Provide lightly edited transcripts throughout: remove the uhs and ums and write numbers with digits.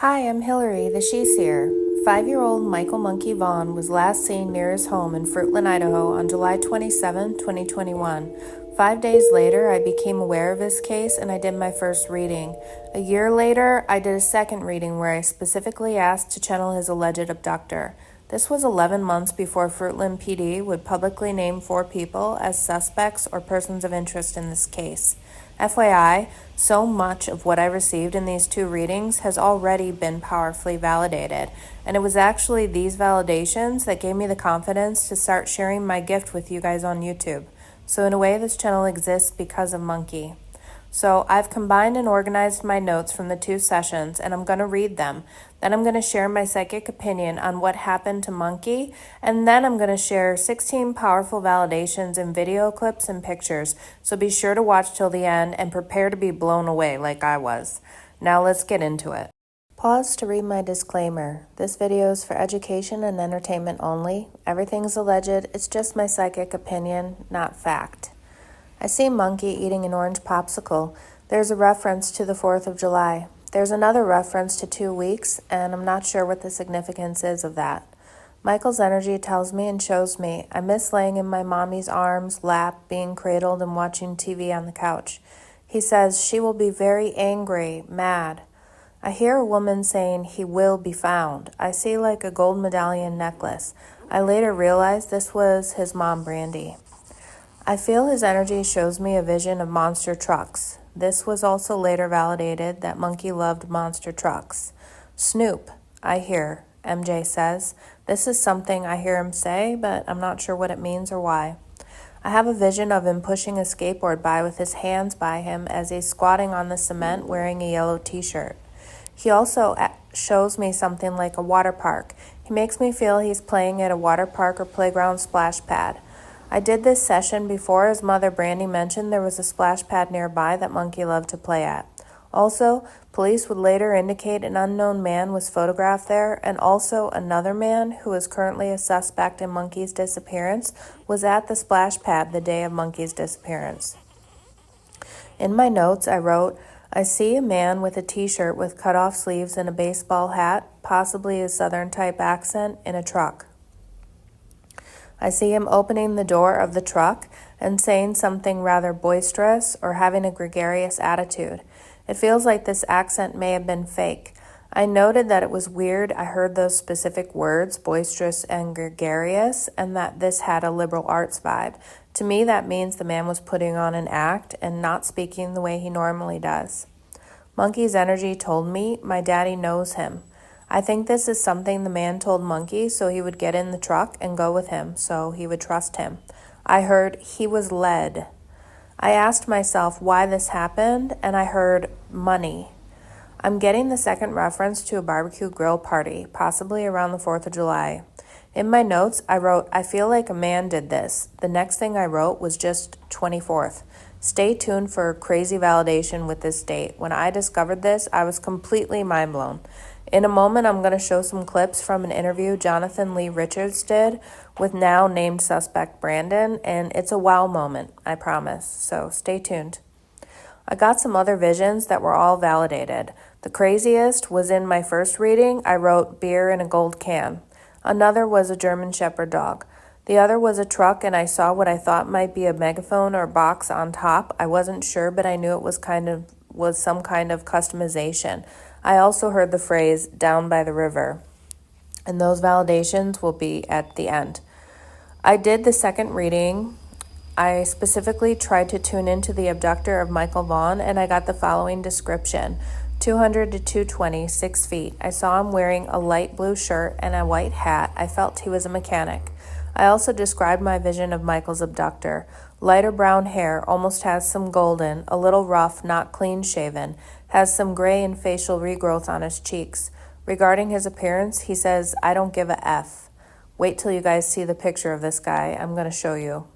Hi, I'm Hillary, the SheSEER. 5-year-old Michael Monkey Vaughan was last seen near his home in Fruitland, Idaho on July 27, 2021. 5 days later, I became aware of his case and I did my first reading. A year later, I did a second reading where I specifically asked to channel his alleged abductor. This was 11 months before Fruitland PD would publicly name 4 people as suspects or persons of interest in this case. FYI, so much of what I received in these 2 readings has already been powerfully validated, and it was actually these validations that gave me the confidence to start sharing my gift with you guys on YouTube. So in a way, this channel exists because of Monkey. So I've combined and organized my notes from the 2 sessions, and I'm going to read them. Then I'm going to share my psychic opinion on what happened to Monkey, and then I'm going to share 16 powerful validations in video clips and pictures. So be sure to watch till the end and prepare to be blown away like I was. Now let's get into it. Pause to read my disclaimer. This video is for education and entertainment only. Everything's alleged. It's just my psychic opinion, not fact. I see Monkey eating an orange popsicle. There's a reference to the 4th of July. There's another reference to 2 weeks, and I'm not sure what the significance is of that. Michael's energy tells me and shows me I miss laying in my mommy's arms, lap, being cradled, and watching TV on the couch. He says she will be very angry, mad. I hear a woman saying he will be found. I see like a gold medallion necklace. I later realized this was his mom, Brandy. I feel his energy shows me a vision of monster trucks. This was also later validated that Monkey loved monster trucks. Snoop, I hear, MJ says. This is something I hear him say, but I'm not sure what it means or why. I have a vision of him pushing a skateboard by with his hands by him as he's squatting on the cement wearing a yellow t-shirt. He also shows me something like a water park. He makes me feel he's playing at a water park or playground splash pad. I did this session before his mother Brandy mentioned there was a splash pad nearby that Monkey loved to play at. Also, police would later indicate an unknown man was photographed there, and also another man, who is currently a suspect in Monkey's disappearance, was at the splash pad the day of Monkey's disappearance. In my notes, I wrote, I see a man with a t-shirt with cut-off sleeves and a baseball hat, possibly a southern-type accent, in a truck. I see him opening the door of the truck and saying something rather boisterous or having a gregarious attitude. It feels like this accent may have been fake. I noted that it was weird I heard those specific words, boisterous and gregarious, and that this had a liberal arts vibe. To me, that means the man was putting on an act and not speaking the way he normally does. Monkey's energy told me my daddy knows him. I think this is something the man told Monkey so he would get in the truck and go with him, so he would trust him. I heard he was led. I asked myself why this happened, and I heard money. I'm getting the second reference to a barbecue grill party, possibly around the 4th of July. In my notes, I wrote, I feel like a man did this. The next thing I wrote was just 24th. Stay tuned for crazy validation with this date. When I discovered this, I was completely mind blown. In a moment, I'm going to show some clips from an interview Jonathan Lee Richards did with now named suspect Brandon, and it's a wow moment, I promise, so stay tuned. I got some other visions that were all validated. The craziest was in my first reading. I wrote beer in a gold can. Another was a German Shepherd dog. The other was a truck, and I saw what I thought might be a megaphone or box on top. I wasn't sure, but I knew it was some kind of customization. I also heard the phrase, down by the river, and those validations will be at the end. I did the second reading. I specifically tried to tune into the abductor of Michael Vaughan, and I got the following description. 200 to 220, 6 feet. I saw him wearing a light blue shirt and a white hat. I felt he was a mechanic. I also described my vision of Michael's abductor. Lighter brown hair, almost has some golden, a little rough, not clean shaven, has some gray and facial regrowth on his cheeks. Regarding his appearance, he says, I don't give a F. Wait till you guys see the picture of this guy. I'm going to show you.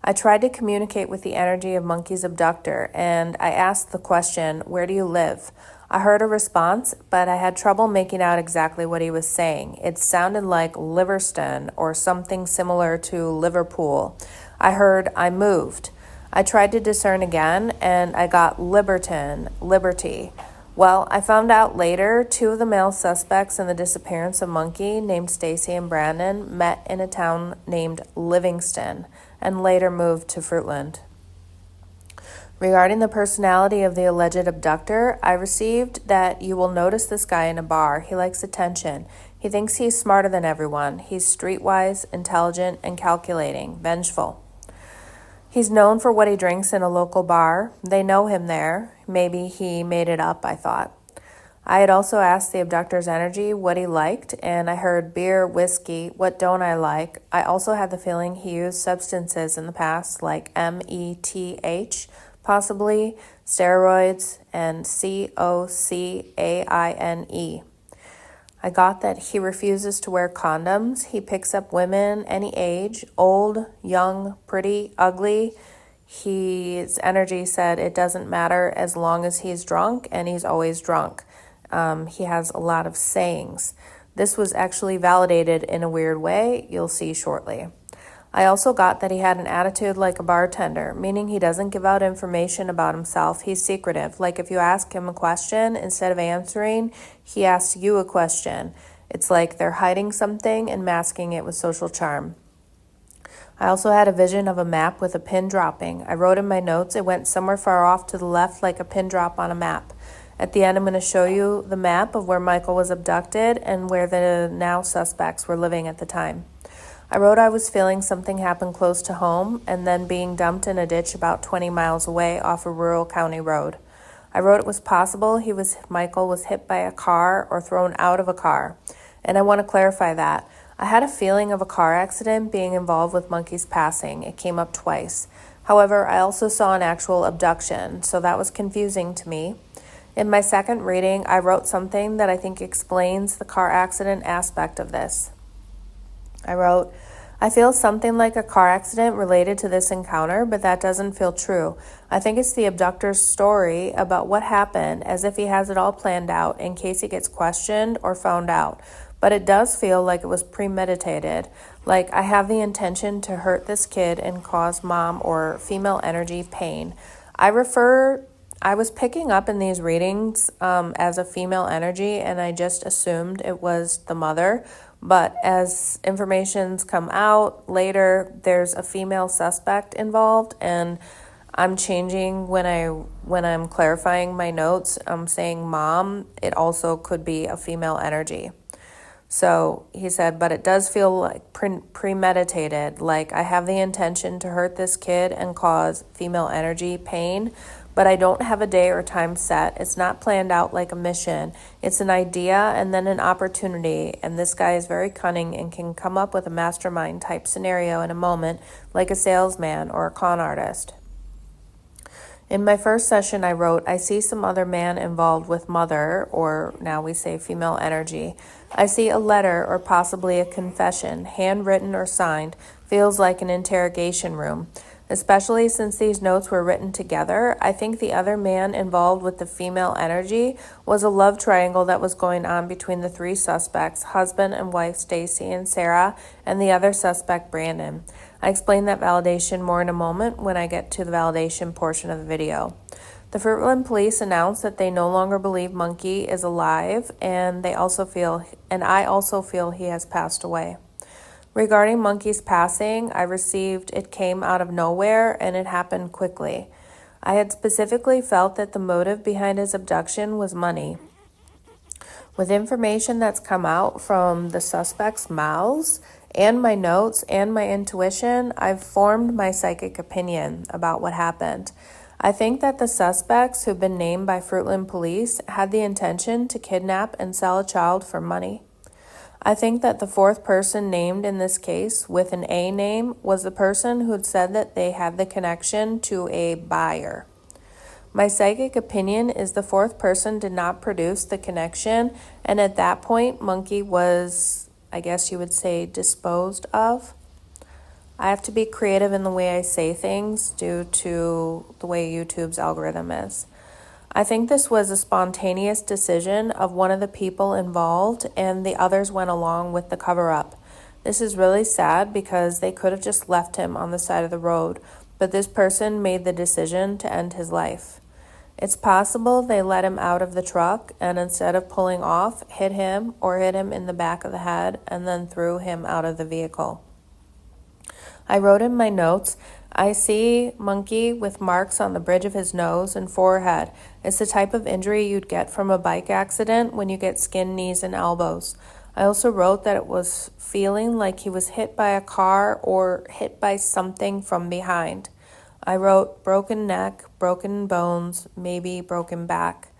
I tried to communicate with the energy of Monkey's abductor, and I asked the question, where do you live? I heard a response, but I had trouble making out exactly what he was saying. It sounded like Livingston or something similar to Liverpool. I heard, I moved. I tried to discern again, and I got Liberty. Well, I found out later 2 of the male suspects in the disappearance of Monkey, named Stacy and Brandon, met in a town named Livingston and later moved to Fruitland. Regarding the personality of the alleged abductor, I received that you will notice this guy in a bar. He likes attention. He thinks he's smarter than everyone. He's streetwise, intelligent, and calculating, vengeful. He's known for what he drinks in a local bar. They know him there. Maybe he made it up, I thought. I had also asked the abductor's energy what he liked, and I heard beer, whiskey, what don't I like. I also had the feeling he used substances in the past like meth, possibly steroids, and cocaine. I got that he refuses to wear condoms. He picks up women any age, old, young, pretty, ugly. His energy said it doesn't matter as long as he's drunk, and he's always drunk. He has a lot of sayings. This was actually validated in a weird way, you'll see shortly. I also got that he had an attitude like a bartender, meaning he doesn't give out information about himself. He's secretive. Like if you ask him a question, instead of answering, he asks you a question. It's like they're hiding something and masking it with social charm. I also had a vision of a map with a pin dropping. I wrote in my notes it went somewhere far off to the left like a pin drop on a map. At the end, I'm going to show you the map of where Michael was abducted and where the now suspects were living at the time. I wrote I was feeling something happen close to home and then being dumped in a ditch about 20 miles away off a rural county road. I wrote it was possible Michael was hit by a car or thrown out of a car. And I want to clarify that. I had a feeling of a car accident being involved with Monkey's passing. It came up twice. However, I also saw an actual abduction, so that was confusing to me. In my second reading, I wrote something that I think explains the car accident aspect of this. I wrote, I feel something like a car accident related to this encounter, but that doesn't feel true. I think it's the abductor's story about what happened, as if he has it all planned out in case he gets questioned or found out. But it does feel like it was premeditated, like I have the intention to hurt this kid and cause mom or female energy pain. I was picking up in these readings as a female energy, and I just assumed it was the mother. But as information's come out later, there's a female suspect involved, and I'm changing when I'm clarifying my notes. I'm saying mom. It also could be a female energy. So he said, but it does feel like premeditated, like I have the intention to hurt this kid and cause female energy pain, but I don't have a day or time set. It's not planned out like a mission. It's an idea and then an opportunity, and this guy is very cunning and can come up with a mastermind type scenario in a moment, like a salesman or a con artist. In my first session, I wrote, I see some other man involved with mother, or now we say female energy. I see a letter or possibly a confession, handwritten or signed, feels like an interrogation room. Especially since these notes were written together, I think the other man involved with the female energy was a love triangle that was going on between the 3 suspects, husband and wife Stacy and Sarah, and the other suspect Brandon. I explain that validation more in a moment when I get to the validation portion of the video. The Fruitland police announced that they no longer believe Monkey is alive, and I also feel he has passed away. Regarding Monkey's passing, I received it came out of nowhere and it happened quickly. I had specifically felt that the motive behind his abduction was money. With information that's come out from the suspects' mouths and my notes and my intuition, I've formed my psychic opinion about what happened. I think that the suspects who've been named by Fruitland police had the intention to kidnap and sell a child for money. I think that the 4th person named in this case with an A name was the person who had said that they had the connection to a buyer. My psychic opinion is the 4th person did not produce the connection, and at that point, Monkey was, I guess you would say, disposed of. I have to be creative in the way I say things due to the way YouTube's algorithm is. I think this was a spontaneous decision of one of the people involved, and the others went along with the cover-up. This is really sad because they could have just left him on the side of the road, but this person made the decision to end his life. It's possible they let him out of the truck and instead of pulling off, hit him in the back of the head and then threw him out of the vehicle. I wrote in my notes, I see monkey with marks on the bridge of his nose and forehead. It's the type of injury you'd get from a bike accident when you get skinned knees and elbows. I also wrote that it was feeling like he was hit by a car or hit by something from behind. I wrote broken neck, broken bones, maybe broken back.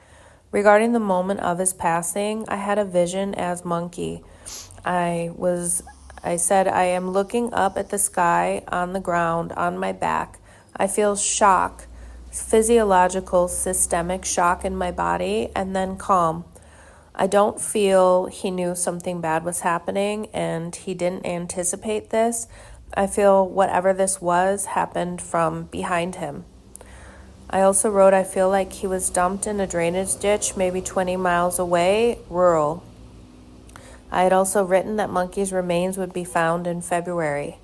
Regarding the moment of his passing, I had a vision as monkey. I said, I am looking up at the sky, on the ground, on my back. I feel shock, physiological, systemic shock in my body, and then calm. I don't feel he knew something bad was happening and he didn't anticipate this. I feel whatever this was happened from behind him. I also wrote, I feel like he was dumped in a drainage ditch maybe 20 miles away, rural. I had also written that monkey's remains would be found in February.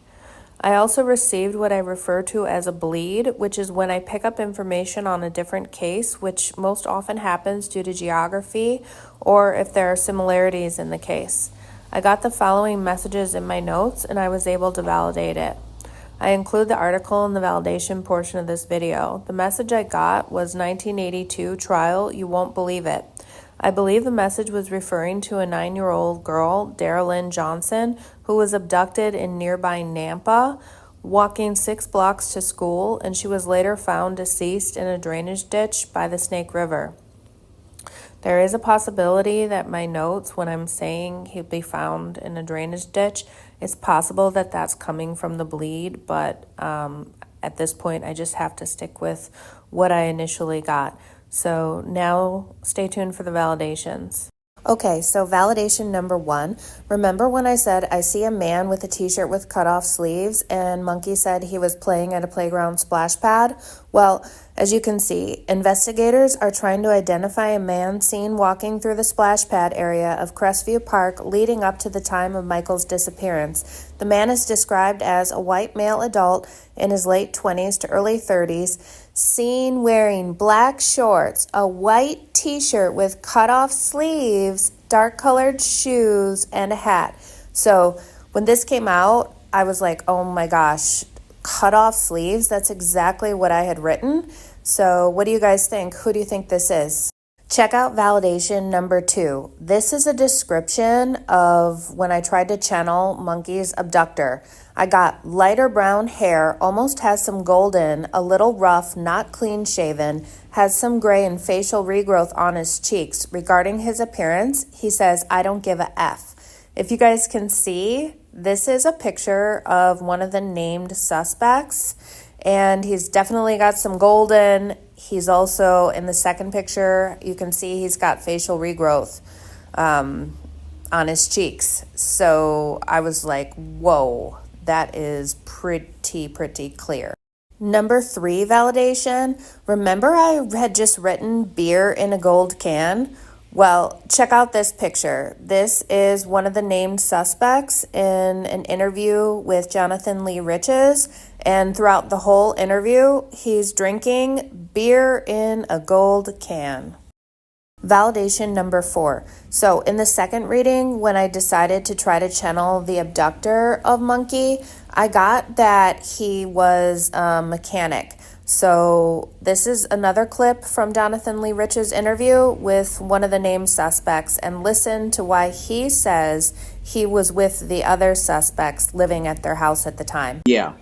I also received what I refer to as a bleed, which is when I pick up information on a different case, which most often happens due to geography or if there are similarities in the case. I got the following messages in my notes and I was able to validate it. I include the article in the validation portion of this video. The message I got was 1982 trial, you won't believe it. I believe the message was referring to a 9-year-old girl, Daralyn Johnson, who was abducted in nearby Nampa, walking 6 blocks to school, and she was later found deceased in a drainage ditch by the Snake River. There is a possibility that my notes, when I'm saying he'd be found in a drainage ditch, it's possible that that's coming from the bleed, but at this point, I just have to stick with what I initially got. So now stay tuned for the validations. Okay, so validation number 1. Remember when I said I see a man with a t-shirt with cut-off sleeves and Monkey said he was playing at a playground splash pad? Well, as you can see, investigators are trying to identify a man seen walking through the splash pad area of Crestview Park leading up to the time of Michael's disappearance. The man is described as a white male adult in his late 20s to early 30s, seen wearing black shorts, a white t-shirt with cut-off sleeves, dark-colored shoes, and a hat. So when this came out, I was like, oh my gosh, cut-off sleeves? That's exactly what I had written. So what do you guys think? Who do you think this is? Check out validation number 2. This is a description of when I tried to channel Monkey's abductor. I got lighter brown hair, almost has some golden, a little rough, not clean shaven, has some gray and facial regrowth on his cheeks. Regarding his appearance, he says, I don't give a F. If you guys can see, this is a picture of one of the named suspects, and he's definitely got some golden. He's also, in the second picture, you can see he's got facial regrowth on his cheeks. So I was like, whoa, that is pretty clear. Number 3 validation. Remember I had just written beer in a gold can? Well, check out this picture. This is one of the named suspects in an interview with Jonathan Lee Riches. And throughout the whole interview, he's drinking beer in a gold can. Validation number 4. So in the second reading, when I decided to try to channel the abductor of Monkey, I got that he was a mechanic. So this is another clip from Jonathan Lee Rich's interview with one of the named suspects, and listen to why he says he was with the other suspects living at their house at the time. Yeah.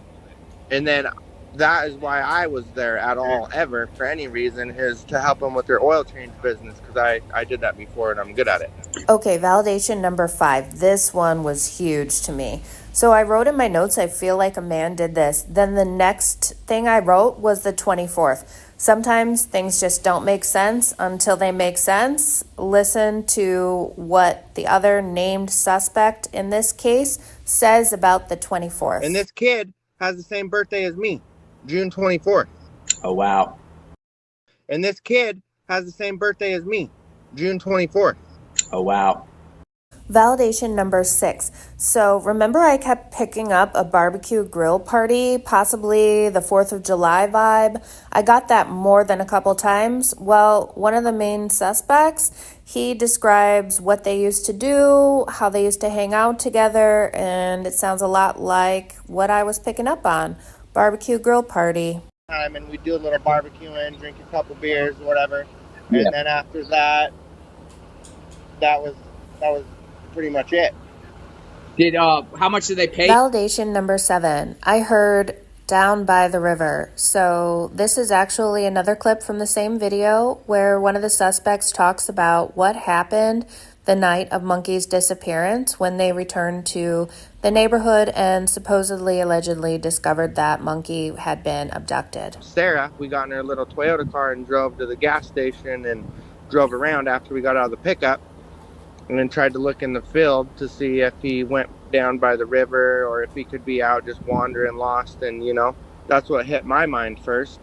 And then that is why I was there at all ever for any reason, is to help them with their oil change business, because I did that before and I'm good at it. Okay, validation number 5. This one was huge to me. So I wrote in my notes, I feel like a man did this. Then the next thing I wrote was the 24th. Sometimes things just don't make sense until they make sense. Listen to what the other named suspect in this case says about the 24th. And this kid has the same birthday as me, June 24th. Oh, wow. And this kid has the same birthday as me, June 24th. Oh, wow. Validation number 6. So remember I kept picking up a barbecue grill party, possibly the 4th of July vibe? I got that more than a couple times. Well, one of the main suspects, he describes what they used to do, how they used to hang out together, and it sounds a lot like what I was picking up on. Barbecue grill party. And we do a little barbecuing, drink a couple beers, whatever. Yeah. And then after that, that was pretty much it. Did how much did they pay? Validation number 7. I heard down by the river. So this is actually another clip from the same video where one of the suspects talks about what happened the night of Monkey's disappearance when they returned to the neighborhood and supposedly allegedly discovered that Monkey had been abducted. Sarah, we got in her little Toyota car and drove to the gas station and drove around after we got out of the pickup, and then tried to look in the field to see if he went down by the river or if he could be out just wandering lost. And that's what hit my mind first.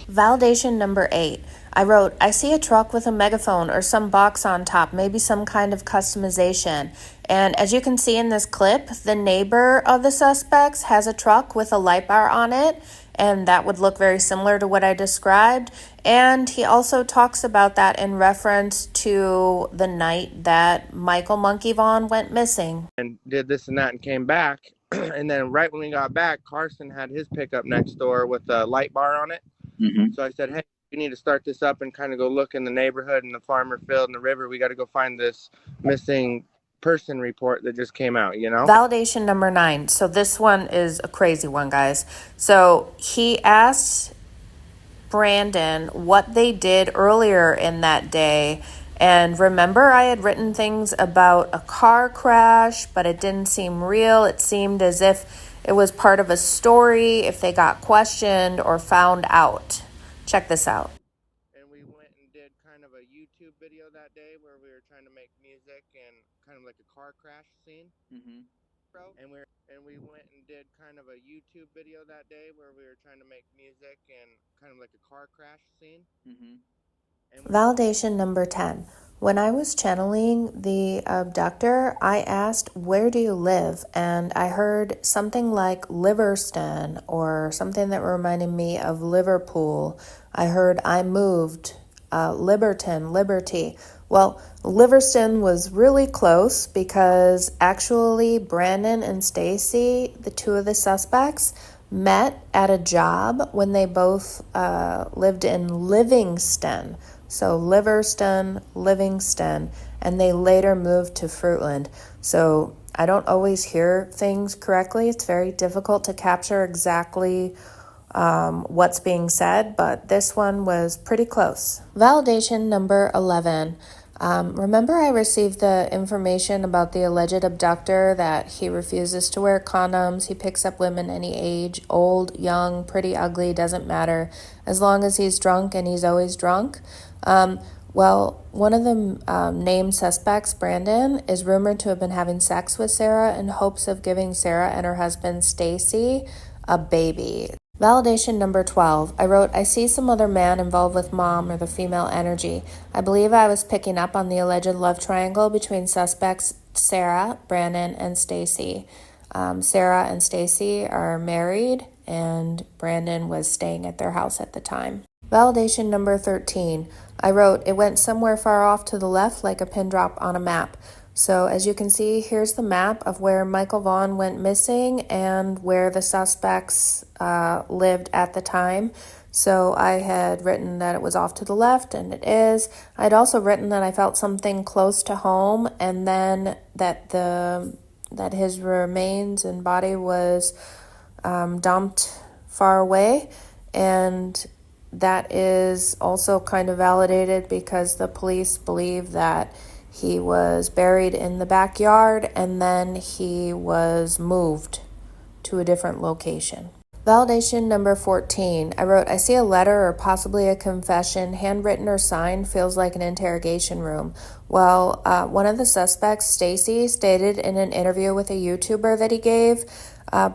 Validation number 8. I wrote, I see a truck with a megaphone or some box on top, maybe some kind of customization. And as you can see in this clip, the neighbor of the suspects has a truck with a light bar on it, and that would look very similar to what I described. And he also talks about that in reference to the night that Michael Monkey Vaughan went missing. And did this and that and came back. And then right when we got back, Carson had his pickup next door with a light bar on it. Mm-hmm. So I said, hey, we need to start this up and kind of go look in the neighborhood and the farmer field and the river. We got to go find this missing person report that just came out, Validation number 9. So this one is a crazy one, guys. So he asked Brandon what they did earlier in that day. And remember, I had written things about a car crash, but it didn't seem real. It seemed as if it was part of a story if they got questioned or found out. Check this out. And we went and did kind of a YouTube video that day where we were trying to make music and kind of like a car crash scene. Mm-hmm. And we went and did kind of a YouTube video that day where we were trying to make music and kind of like a car crash scene. Mm-hmm. Validation number 10. When I was channeling the abductor, I asked, where do you live? And I heard something like Livingston or something that reminded me of Liverpool. I heard I moved, Liberton, Liberty. Well, Livingston was really close because actually Brandon and Stacy, the two of the suspects, met at a job when they both lived in Livingston. So Livingston, and they later moved to Fruitland. So I don't always hear things correctly. It's very difficult to capture exactly what's being said, but this one was pretty close. Validation number 11. Remember I received the information about the alleged abductor that he refuses to wear condoms, he picks up women any age, old, young, pretty, ugly, doesn't matter, as long as he's drunk, and he's always drunk. Well, one of the named suspects, Brandon, is rumored to have been having sex with Sarah in hopes of giving Sarah and her husband, Stacy, a baby. Validation number 12. I wrote, I see some other man involved with mom or the female energy. I believe I was picking up on the alleged love triangle between suspects Sarah, Brandon, and Stacy. Sarah and Stacy are married, and Brandon was staying at their house at the time. Validation number 13. I wrote, it went somewhere far off to the left like a pin drop on a map. So as you can see, here's the map of where Michael Vaughan went missing and where the suspects lived at the time. So I had written that it was off to the left, and it is. I'd also written that I felt something close to home, and then that his remains and body was dumped far away, and that is also kind of validated because the police believe that he was buried in the backyard and then he was moved to a different location. Validation number 14. I wrote, I see a letter or possibly a confession, handwritten or signed, feels like an interrogation room. Well, one of the suspects, Stacy, stated in an interview with a YouTuber that he gave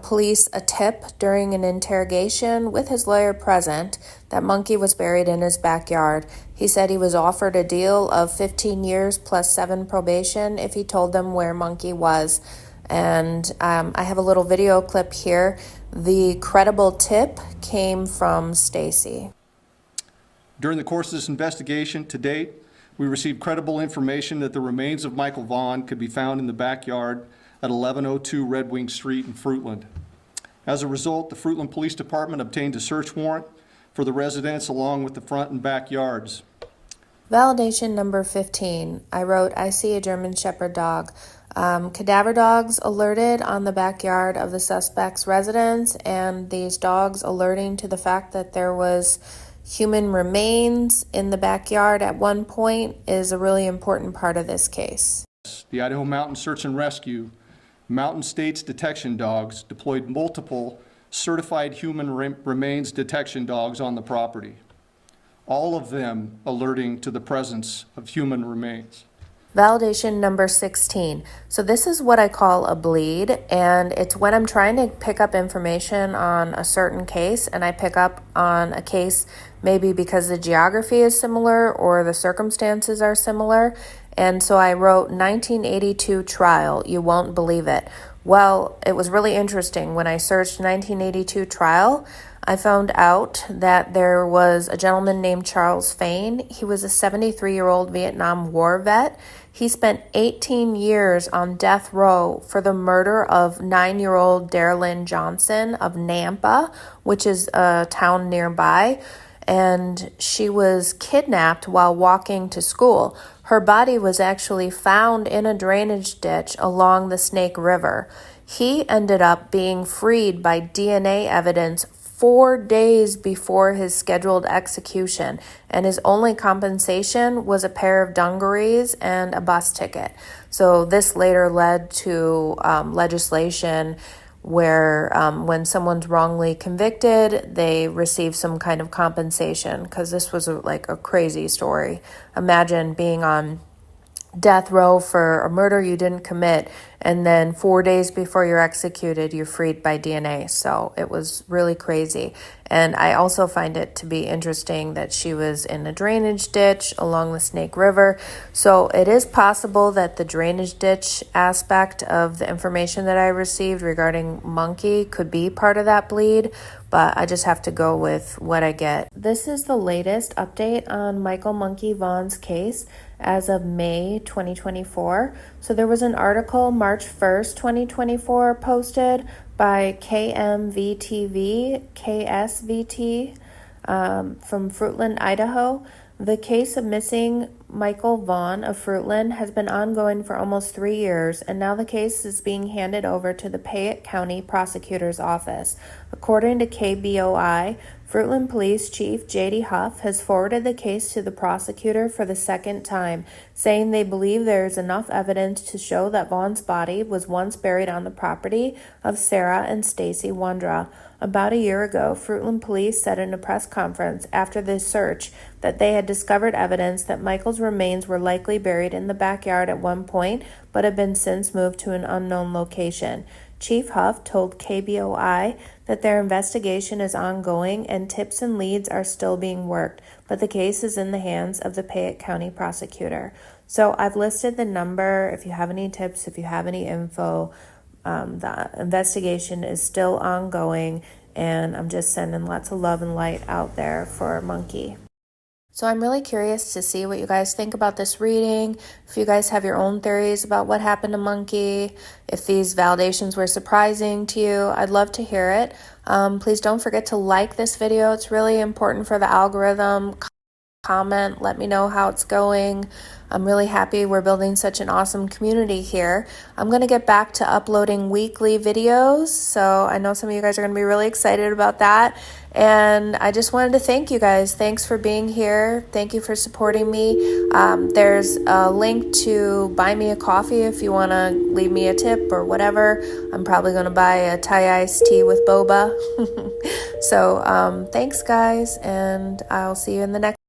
police a tip during an interrogation with his lawyer present that Monkey was buried in his backyard. He said he was offered a deal of 15 years plus 7 probation if he told them where Monkey was. And I have a little video clip here. The credible tip came from Stacy. During the course of this investigation to date, we received credible information that the remains of Michael Vaughan could be found in the backyard at 1102 Red Wing Street in Fruitland. As a result, the Fruitland Police Department obtained a search warrant for the residence along with the front and backyards. Validation number 15. I wrote, I see a German Shepherd dog. Cadaver dogs alerted on the backyard of the suspect's residence, and these dogs alerting to the fact that there was human remains in the backyard at one point is a really important part of this case. The Idaho Mountain Search and Rescue Mountain States detection dogs deployed multiple certified human remains detection dogs on the property, all of them alerting to the presence of human remains. Validation number 16. So this is what I call a bleed, and it's when I'm trying to pick up information on a certain case, and I pick up on a case maybe because the geography is similar or the circumstances are similar. And so I wrote 1982 trial. You won't believe it. Well, it was really interesting. When I searched 1982 trial, I found out that there was a gentleman named Charles Fain. He was a 73-year-old Vietnam War vet. He spent 18 years on death row for the murder of 9-year-old Daralyn Johnson of Nampa, which is a town nearby. And she was kidnapped while walking to school. Her body was actually found in a drainage ditch along the Snake River. He ended up being freed by DNA evidence 4 days before his scheduled execution, and his only compensation was a pair of dungarees and a bus ticket. So this later led to legislation where when someone's wrongly convicted, they receive some kind of compensation, because this was like a crazy story. Imagine being on death row for a murder you didn't commit, and then 4 days before you're executed, you're freed by DNA. So it was really crazy. And I also find it to be interesting that she was in a drainage ditch along the Snake River. So it is possible that the drainage ditch aspect of the information that I received regarding Monkey could be part of that bleed, but I just have to go with what I get. This is the latest update on Michael Monkey Vaughan's case as of May 2024. So there was an article March 1st, 2024 posted by KMVTV, KSVT from Fruitland, Idaho. The case of missing Michael Vaughan of Fruitland has been ongoing for almost 3 years, and now the case is being handed over to the Payette County Prosecutor's Office. According to KBOI, Fruitland Police Chief J.D. Huff has forwarded the case to the prosecutor for the second time, saying they believe there is enough evidence to show that Vaughan's body was once buried on the property of Sarah and Stacy Wondra. About a year ago, Fruitland Police said in a press conference after the search that they had discovered evidence that Michael's remains were likely buried in the backyard at one point, but have been since moved to an unknown location. Chief Huff told KBOI that their investigation is ongoing and tips and leads are still being worked, but the case is in the hands of the Payette County prosecutor. So I've listed the number. If you have any tips, if you have any info, the investigation is still ongoing, and I'm just sending lots of love and light out there for Monkey. So I'm really curious to see what you guys think about this reading. If you guys have your own theories about what happened to Monkey, if these validations were surprising to you, I'd love to hear it. Please don't forget to like this video. It's really important for the algorithm. Comment, let me know how it's going. I'm really happy we're building such an awesome community here. I'm going to get back to uploading weekly videos, so I know some of you guys are going to be really excited about that. And I just wanted to thank you guys. Thanks for being here. Thank you for supporting me. There's a link to buy me a coffee if you want to leave me a tip or whatever. I'm probably going to buy a Thai iced tea with boba. So thanks, guys, and I'll see you in the next